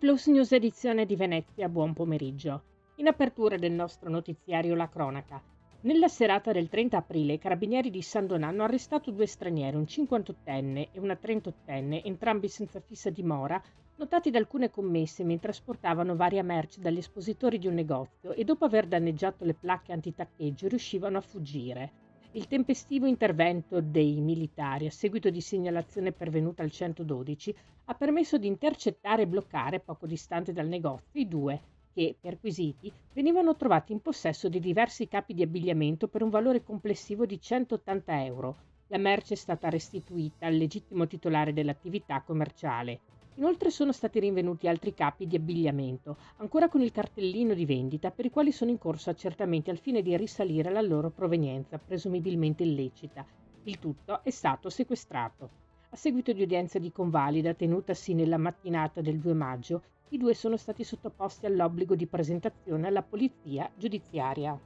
Plus News edizione di Venezia, buon pomeriggio. In apertura del nostro notiziario La Cronaca. Nella serata del 30 aprile i carabinieri di San Donà hanno arrestato due stranieri, un 58enne e una 38enne, entrambi senza fissa dimora, notati da alcune commesse mentre trasportavano varia merce dagli espositori di un negozio e dopo aver danneggiato le placche antitaccheggio riuscivano a fuggire. Il tempestivo intervento dei militari, a seguito di segnalazione pervenuta al 112, ha permesso di intercettare e bloccare, poco distante dal negozio, i due che, perquisiti, venivano trovati in possesso di diversi capi di abbigliamento per un valore complessivo di 180 euro. La merce è stata restituita al legittimo titolare dell'attività commerciale. Inoltre sono stati rinvenuti altri capi di abbigliamento, ancora con il cartellino di vendita, per i quali sono in corso accertamenti al fine di risalire la loro provenienza, presumibilmente illecita. Il tutto è stato sequestrato. A seguito di udienza di convalida tenutasi nella mattinata del 2 maggio, i due sono stati sottoposti all'obbligo di presentazione alla polizia giudiziaria.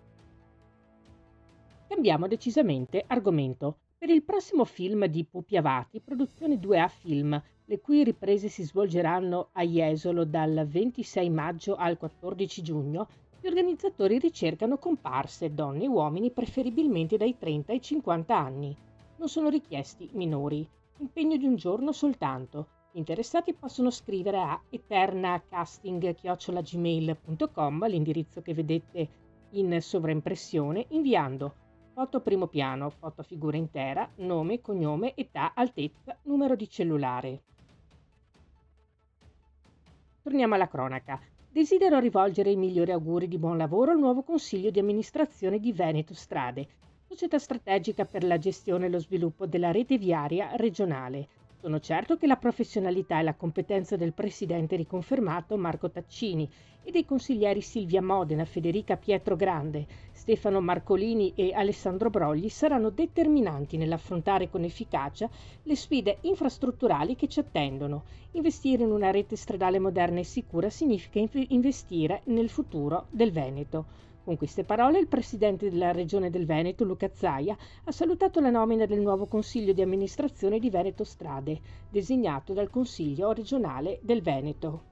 Cambiamo decisamente argomento. Per il prossimo film di Pupi Avati, produzione 2A Film, le cui riprese si svolgeranno a Jesolo dal 26 maggio al 14 giugno, gli organizzatori ricercano comparse, donne e uomini preferibilmente dai 30 ai 50 anni. Non sono richiesti minori. Impegno di un giorno soltanto. Gli interessati possono scrivere a eternacasting@gmail.com, l'indirizzo che vedete in sovraimpressione, inviando foto primo piano, foto figura intera, nome, cognome, età, altezza, numero di cellulare. Torniamo alla cronaca. Desidero rivolgere i migliori auguri di buon lavoro al nuovo consiglio di amministrazione di Veneto Strade, società strategica per la gestione e lo sviluppo della rete viaria regionale. Sono certo che la professionalità e la competenza del presidente riconfermato Marco Taccini e dei consiglieri Silvia Modena, Federica Pietro Grande, Stefano Marcolini e Alessandro Brogli saranno determinanti nell'affrontare con efficacia le sfide infrastrutturali che ci attendono. Investire in una rete stradale moderna e sicura significa investire nel futuro del Veneto. Con queste parole il presidente della Regione del Veneto, Luca Zaia, ha salutato la nomina del nuovo Consiglio di amministrazione di Veneto Strade, designato dal Consiglio regionale del Veneto.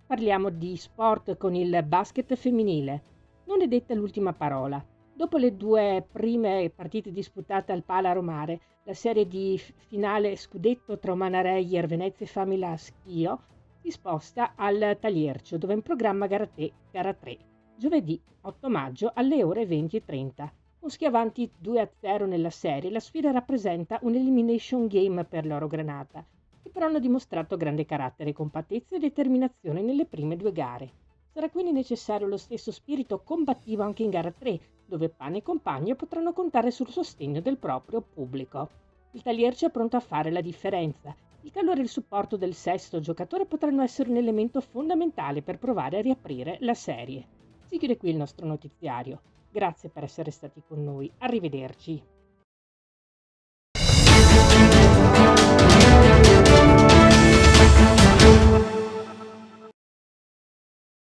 Parliamo di sport con il basket femminile. Non è detta l'ultima parola. Dopo le due prime partite disputate al Pala Romare, la serie di finale scudetto tra Umana Reyer, Venezia e Famila Schio si sposta al Taliercio, dove è in programma gara 3, giovedì 8 maggio alle ore 20:30. Con Schio avanti 2-0 nella serie, la sfida rappresenta un elimination game per l'Oro Granata, che però hanno dimostrato grande carattere, compattezza e determinazione nelle prime due gare. Sarà quindi necessario lo stesso spirito combattivo anche in gara 3, dove Pane e compagno potranno contare sul sostegno del proprio pubblico. Il Taliercio è pronto a fare la differenza. Il calore e il supporto del sesto giocatore potranno essere un elemento fondamentale per provare a riaprire la serie. Si chiude qui il nostro notiziario. Grazie per essere stati con noi. Arrivederci.